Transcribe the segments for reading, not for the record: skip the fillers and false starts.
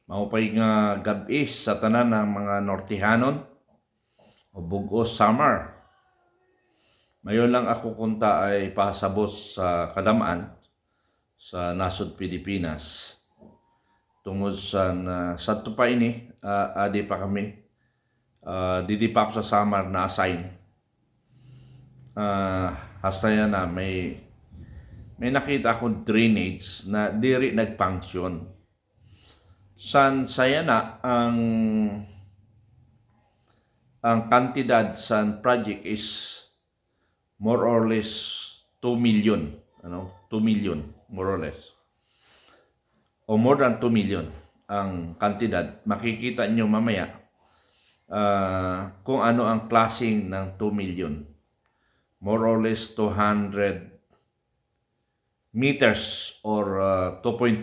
Maupay nga gabi sa tanan ng mga Nortihanon o bugos summer. Mayon lang ako kunta ay pasabos sa Kadamaan sa nasod Pilipinas. Tungod sa pa ini, adi pa kami. Didi pa ako sa summer na assign. Hasaya na may nakita akong drainage na diri nagfunction. Saya na ang kantidad sa project is more or less 2 million, 2 million more or less. O more than 2 million ang kantidad. Makikita nyo mamaya kung ano ang klaseng ng 2 million. More or less 200 meters or 2.5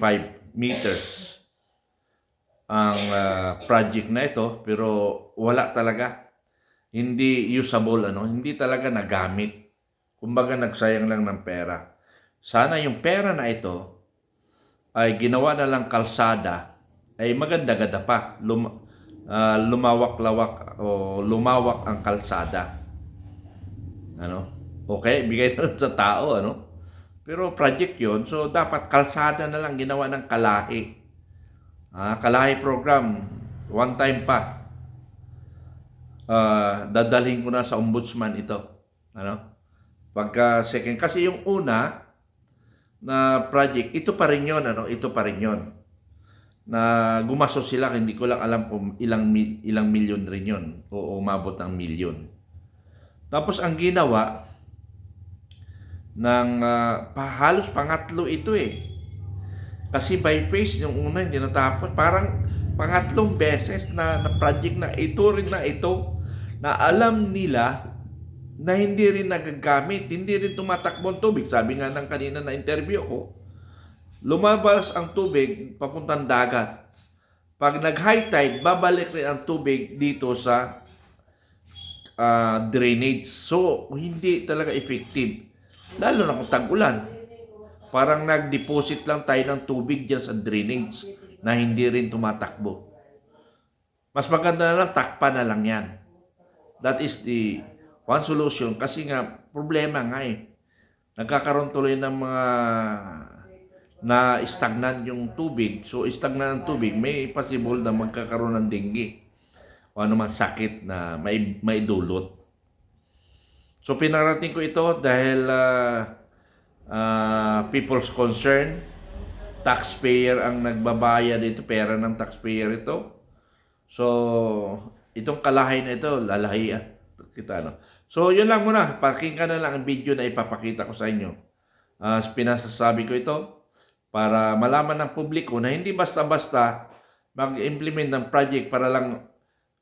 meters ang project na ito, pero wala talaga, hindi usable, hindi talaga nagamit. Kumbaga nagsayang lang ng pera. Sana yung pera na ito ay ginawa na lang kalsada, ay maganda-ganda pa, lumawak-lawak o lumawak ang kalsada. Okay, bigay na sa tao, Pero project yon, so dapat kalsada na lang ginawa ng kalahi. Kalahi program, one time pa. Dadalhin ko na sa ombudsman ito. Pagka second, kasi yung una na project, ito pa rin yun, ito pa rin yun. Na gumastos sila, hindi ko lang alam kung ilang milyon rin yun, o umabot ng milyon. Tapos ang ginawa ng halos pangatlo ito kasi by phase yung una hindi natapos, parang pangatlong beses na project na ito na alam nila na hindi rin nagagamit, hindi rin tumatakbo ang tubig. Sabi nga ng kanina na interview ko, lumabas ang tubig papuntang dagat. Pag nag-high tide, babalik rin ang tubig dito sa drainage. So, hindi talaga effective. Lalo na kung tag-ulan. Parang nag-deposit lang tayo ng tubig dyan sa drainage na hindi rin tumatakbo. Mas maganda na lang, takpan na lang yan. That is the one solution. Kasi nga, problema nga Nagkakaroon tuloy ng mga na stagnant yung tubig. So, stagnant ang tubig, may possible na magkakaroon ng dengue o anumang sakit na may dulot. So, pinarating ko ito dahil people's concern, taxpayer ang nagbabayad dito, pera ng taxpayer ito. So, itong kalahi na ito, lalahian kita, So, yun lang muna. Pakinggan na lang ang video na ipapakita ko sa inyo. Pinasasabi ko ito para malaman ng publiko na hindi basta-basta mag-implement ng project para lang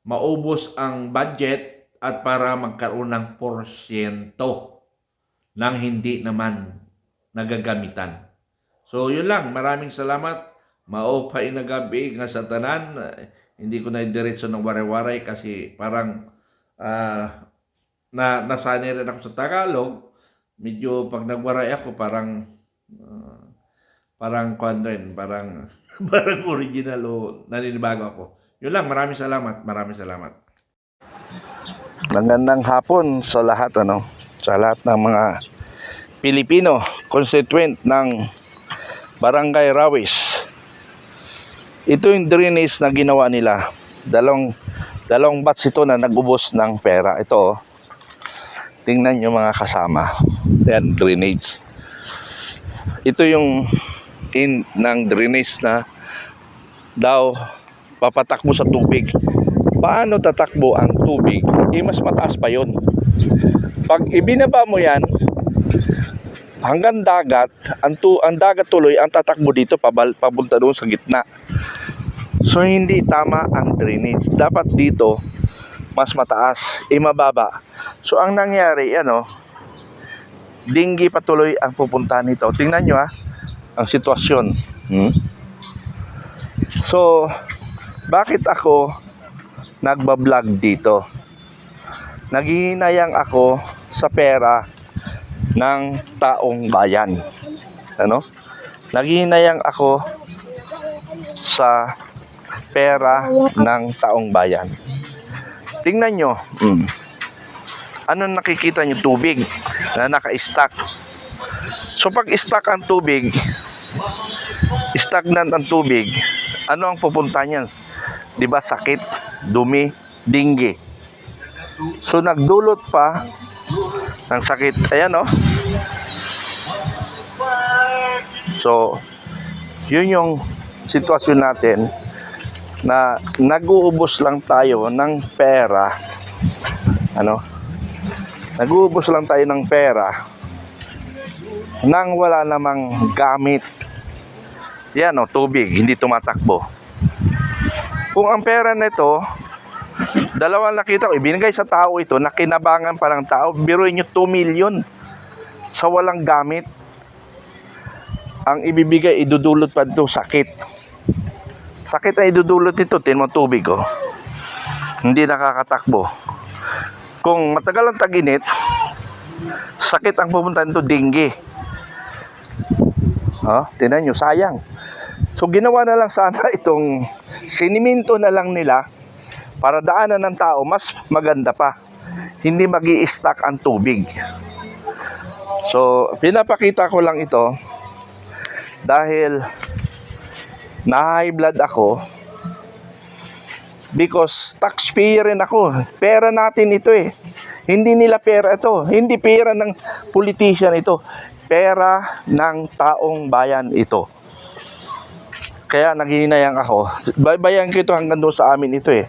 maubos ang budget at para magkaroon ng porsyento nang hindi naman nagagamitan. So, yun lang. Maraming salamat. Maupay na gabi nga sa tanan. Hindi ko na diretso ng waray-waray kasi parang nasanay rin ako sa Tagalog. Medyo pag nagwaray ako, parang original o naninibago ako. Yun lang. Maraming salamat. Maraming salamat. Magandang hapon sa lahat, sa lahat ng mga Pilipino, constituent ng Barangay Rawis. Ito yung drainage na ginawa nila. Dalawang batch ito na nag-ubos ng pera. Ito, tingnan nyo mga kasama. Yan, drainage. Ito yung in ng drainage na daw papatakbo sa tubig. Paano tatakbo ang tubig? Mas mataas pa yon. Pag ibinaba mo yan hanggang dagat, ang dagat tuloy ang tatakbo dito papunta doon sa gitna. So hindi tama ang drainage. Dapat dito mas mataas, mababa. So ang nangyari, dinggi patuloy ang pupuntahan nito. Tingnan nyo ang sitwasyon. So bakit ako nagbablog dito? Naghihinayang ako sa pera ng taong bayan. Naghihinayang ako sa pera ng taong bayan. Tingnan nyo, ano nakikita nyo? Tubig na naka-stack. So pag stack ang tubig, stagnant ang tubig, ano ang pupunta niyan? 'Di ba sakit, dumi, dengue. So nagdulot pa ng sakit. Ayan oh. So yun yung sitwasyon natin na nag-uubos lang tayo ng pera. Ano? Nag-uubos lang tayo ng pera nang wala namang gamit. Yan o, tubig, hindi tumatakbo. Kung ang pera nito, dalawang nakita ko, ibinigay sa tao ito, nakinabangan pa ng tao, biruin nyo 2 million sa walang gamit. Ang ibibigay, idudulot pa ito, sakit. Sakit ay idudulot ito, tin mo tubig oh. Hindi nakakatakbo. Kung matagal ang tag-init, sakit ang pupunta nito, dengue. Tingnan nyo, sayang. So ginawa na lang sana itong siniminto na lang nila para daanan ng tao, mas maganda pa. Hindi magi-stack ang tubig. So pinapakita ko lang ito dahil na-high blood ako because taxpayer rin ako. Pera natin ito eh. Hindi nila pera ito. Hindi pera ng politician ito. Pera ng taong bayan ito. Kaya naghihinayang ako. Baybayan ko ito hanggang doon sa amin ito eh.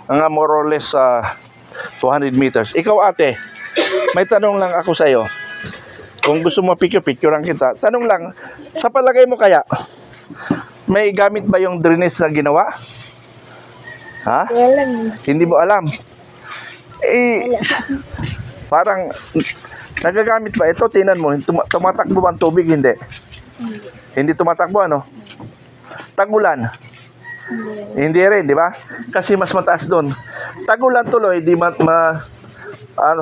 Mga more or less 200 meters. Ikaw ate, may tanong lang ako sa iyo. Kung gusto mo picture-picturean kita, tanong lang, sa palagay mo kaya, may gamit ba yung drainage na ginawa? Ha? Hindi mo alam. Parang nagagamit ba ito? Tingnan mo, tumatakbo ba ang tubig? Hindi. Hindi tumatakbo, ano? Tagulan. Hindi rin, di ba? Kasi mas mataas doon. Tagulan tuloy, di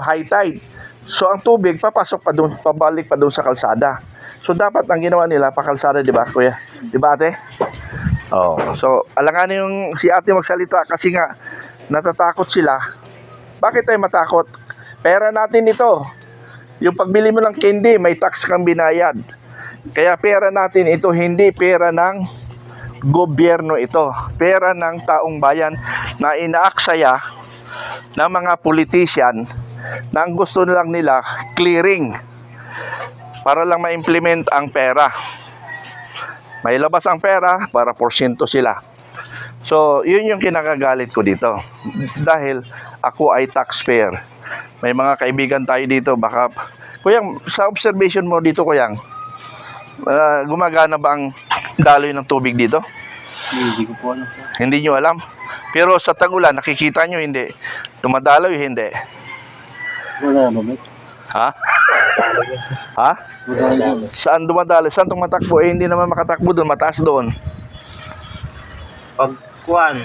high tide. So ang tubig papasok pa doon, pabalik pa doon sa kalsada. So dapat ang ginawa nila pakalsada, di ba, kuya? Di ba, ate? Oh, so alanganin yung si ate magsalita kasi nga natatakot sila. Bakit tayo matakot? Pera natin ito. Yung pagbili mo ng candy, may tax kang binayad. Kaya pera natin ito, hindi pera ng gobyerno ito. Pera ng taong bayan na inaaksaya ng mga politician na ang gusto lang nila clearing para lang ma-implement ang pera. May labas ang pera para porsyento sila. So, yun yung kinakagalit ko dito. Dahil ako ay taxpayer. May mga kaibigan tayo dito, baka... Kuyang, sa observation mo dito, Kuyang, gumagana ba ang daloy ng tubig dito? Hindi ko po alam. Hindi nyo alam. Pero sa Tagulan, nakikita nyo, hindi. Dumadaloy, hindi. Wala naman. Ha? Ha? Wala. Saan dumadaloy? Saan tumatakbo? Hindi naman makatakbo doon, mataas doon. Pagkuhan.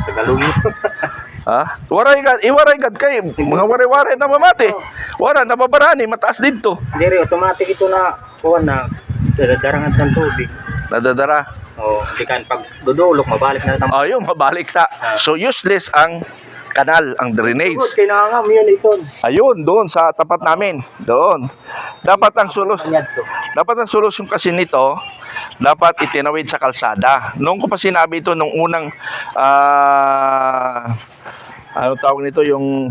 Tagalog. Ha? Iwaray gad kay mga wari-wari na mamati. Wara nababarani mataas dito. Hindi rin, automatic ito na kuhan na dadarangan ng tubig. Nadadara. O, hindi kan pag dudulok, mabalik na natin. Ayun, mabalik ta. So useless ang kanal, ang drainage. Kailangan mo yun ito. Ayun, doon sa tapat namin. Doon. Dapat ang solusyon kasi nito, dapat itinawid sa kalsada. Noong ko pa sinabi ito nung unang ano tawag nito, yung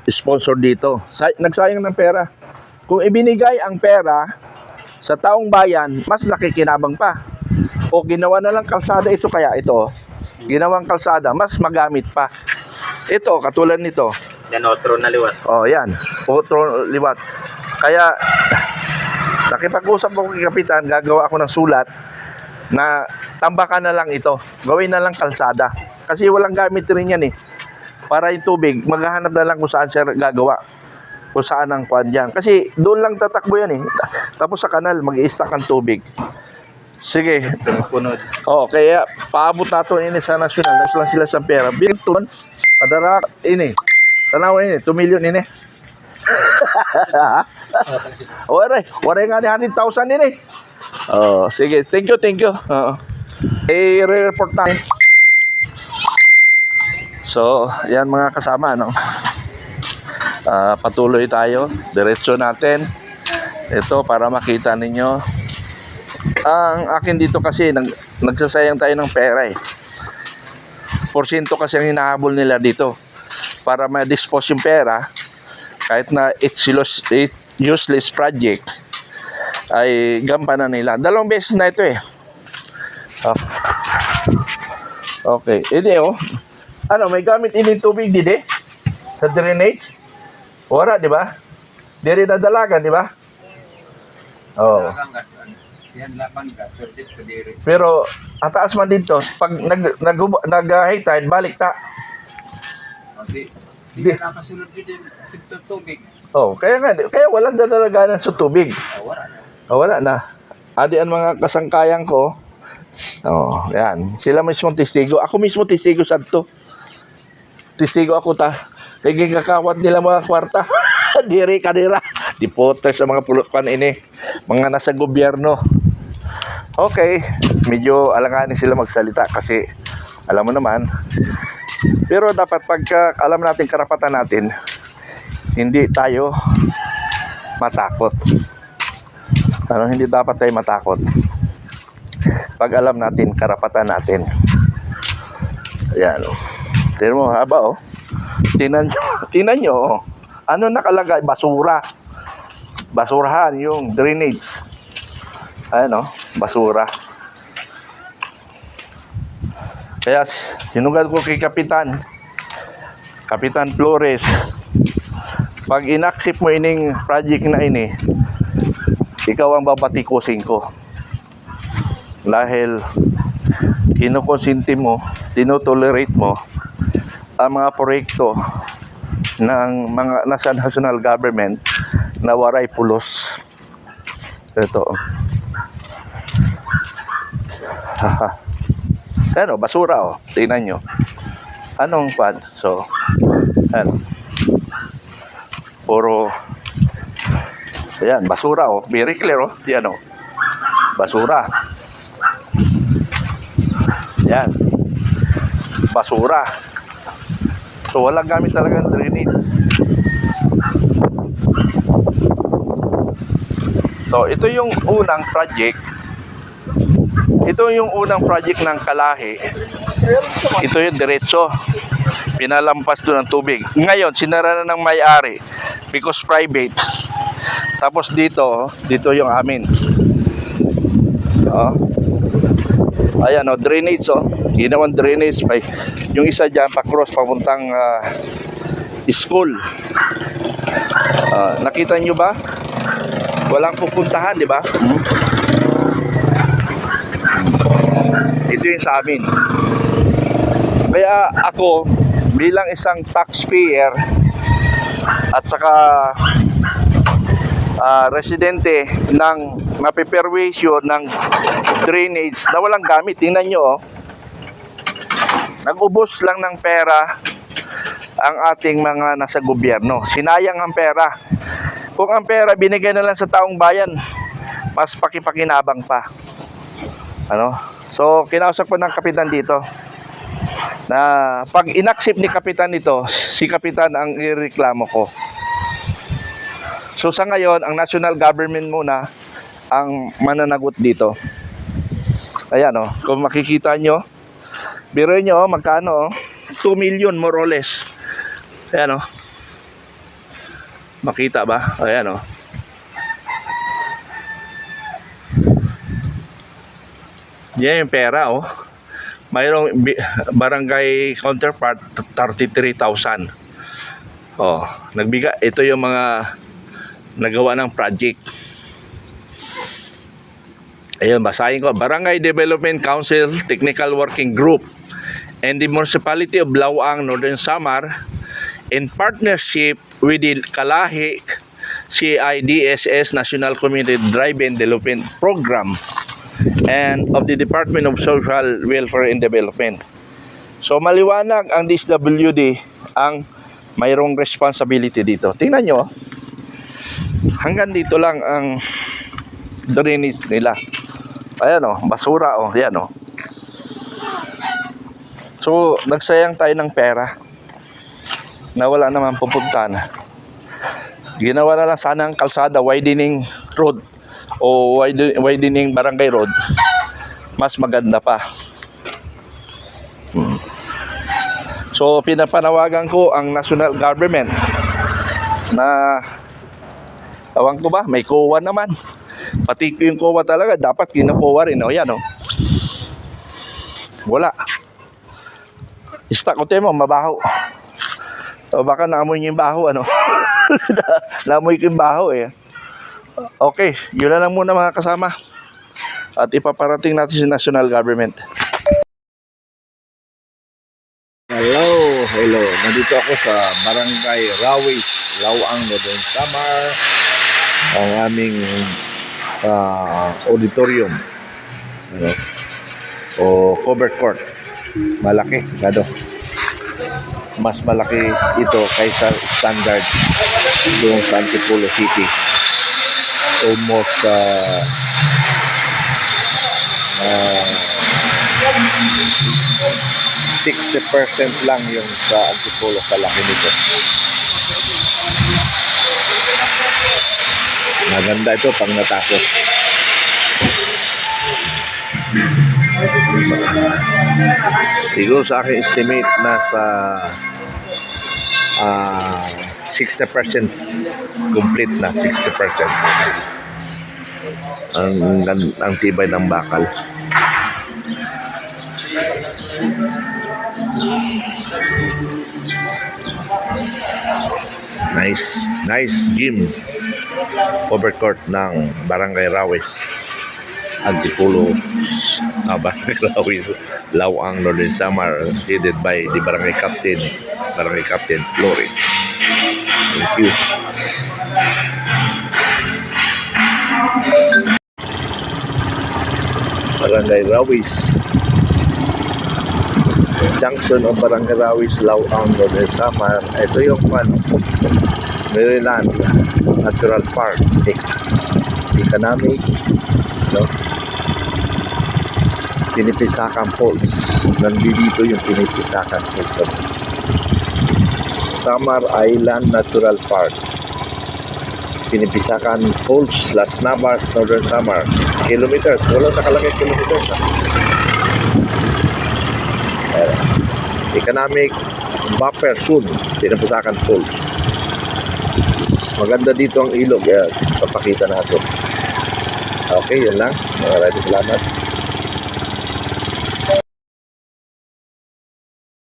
sponsor dito. Nagsayang ng pera. Kung ibinigay ang pera sa taong bayan, mas nakikinabang pa. O ginawa na lang kalsada ito, kaya ito, ginawang kalsada, mas magamit pa. Ito, katulad nito. Yan, otro na liwat. Oh, yan. Otro liwat. Kaya, nakipag-usap ako kay Kapitan, gagawa ako ng sulat na tambakan na lang ito. Gawin na lang kalsada. Kasi walang gamit rin yan eh. Para yung tubig, maghahanap na lang kung saan siya gagawa. Kung saan ang kuwan dyan. Kasi doon lang tatakbo yan eh. Tapos sa kanal, mag-i-stack ang tubig. Sige. Punod. Oo, kaya paabot nato ini sa nasyonal. Nasa lang sila sa pera. Bintuan, padara, ini. Tanawa ini, 2 million ini. Waray nga ni 100,000 ini. Oh, sige, thank you. I-report namin. So, yan mga kasama, no? Patuloy tayo. Diretso natin. Ito, para makita ninyo. Ang akin dito kasi, nagsasayang tayo ng pera eh. Porsyento kasi ang hinahabol nila dito. Para ma-dispose yung pera, kahit na it's useless project, ay gampanan nila. 2 beses na ito eh. Okay. Hindi oh. Ano, may gamit ini tubig dide? Sa drainage? Wala, di ba? Di rin nadalagan, di ba? Oh. Pero, ataas man dito, pag nag-high tide, balik ta. Hindi na kasunod din ito tubig. Oh, kaya walang dadalaganan sa tubig. Wala na. Adi ang mga kasangkayan ko. Oh, yan. Sila mismo testigo. Ako mismo testigo sa to. Testigo ako ta. Kaya kakawat nila mga kwarta. Diri kanira. Dipote sa mga pulukan ini. Mga nasa gobyerno. Okay. Medyo alanganin sila magsalita kasi alam mo naman. Pero dapat pagka alam natin karapatan natin, hindi tayo matakot. Hindi dapat tayo matakot. Pag alam natin karapatan natin. Ayan. Tingnan mo, haba oh. Tingnan nyo oh. Ano nakalagay? Basura. Basurahan yung drainage. Ayan oh, basura. Kaya sinugad ko kay Kapitan Flores, pag inaksip mo ining project na ini, ikaw ang babatikusin ko. Dahil kinukonsinti mo, tinotolerate mo ang mga proyekto ng mga nasa national government na waray pulos. Ito. Ano, basura oh. Tingnan nyo. Anong pan? So, ano. Puro, ayan, basura oh. Very clear oh. Yan oh. Basura. Yan. Basura. So, walang gamit talaga ng drainage. So, ito yung unang project. Ito yung unang project ng Kalahi. Ito yung diretso. Pinalampas doon ng tubig. Ngayon, sinara na ng may-ari because private. Tapos dito yung amin. Ayan drainage ginawang drainage. Yung isa dyan pa-cross papuntang school. Nakita nyo ba? Walang pupuntahan, di ba? Ito yung sa amin. Kaya ako bilang isang taxpayer at saka residente ng mapiperwisyo ng drainage na walang gamit. Tingnan nyo nag-ubos lang ng pera ang ating mga nasa gobyerno. Sinayang ang pera. Kung ang pera binigay na lang sa taong bayan, mas pakipakinabang pa. So kinausap ko ng kapitan dito na pag inaksip ni kapitan ito, si kapitan ang ireklamo ko. So sa ngayon, ang national government muna ang mananagot dito. Ayan kung makikita nyo, biro nyo magkano 2 million more or less. Ayan makita ba? Ayan yan yung pera mayroong barangay counterpart 33,000. Nagbiga. Ito yung mga nagawa ng project. Ayun, basahin ko. Barangay Development Council Technical Working Group and the Municipality of Laoang, Northern Samar, in partnership with the Kalahi CIDSS National Community Drive-in Development Program and of the Department of Social Welfare and Development. So maliwanag ang DSWD ang mayroong responsibility dito. Tingnan nyo, hanggang dito lang ang drainage nila. Ayan basura yan So, nagsayang tayo ng pera na wala naman pupuntahan. Ginawa na lang sana ang kalsada, widening road o widening barangay road. Mas maganda pa. So, pinapanawagan ko ang national government na awan ko ba, may COA naman. Pati yung COA talaga, dapat kinukuha rin. O yan, o. Wala. Istak ko mo, mabaho. O baka naamoy niyo yung baho, ano? Naamoy ko yung baho, eh. Okay, yun na lang muna mga kasama. At ipaparating natin sa national government. Hello. Nandito ako sa Barangay Rawis, Lawang, Northern Samar. Ang aming auditorium. Ano? O covered court. Malaki, gado. Mas malaki ito kaysa standard doon sa Antipolo City. Almost 60% lang yung sa Antipolo sa laki nito. Maganda ito pag natapos. Siguro sa akin estimate nasa 60% complete na, 60%. Ang tibay ng bakal. Nice gym covered court ng Barangay Rawis, Antipolo, Barangay Rawis, Lawang, Northern Samar, headed by the Barangay Captain Flores. Thank you. Barangay Rawis, junction of Barangay Rawis, Lawang, Northern Samar. Ito yung Maryland Natural Park, economic, no? Pinipisakan Falls. Nandito yung Pinipisakan Falls. Samar Island Natural Park, Pinipisakan Falls, Las Navas, Northern Samar. Kilometers, wala nakalagay kilometers. Economic buffer zone, Pinipisakan Falls. Maganda dito ang ilog, papakita natin. Okay, yun lang. Maraming salamat.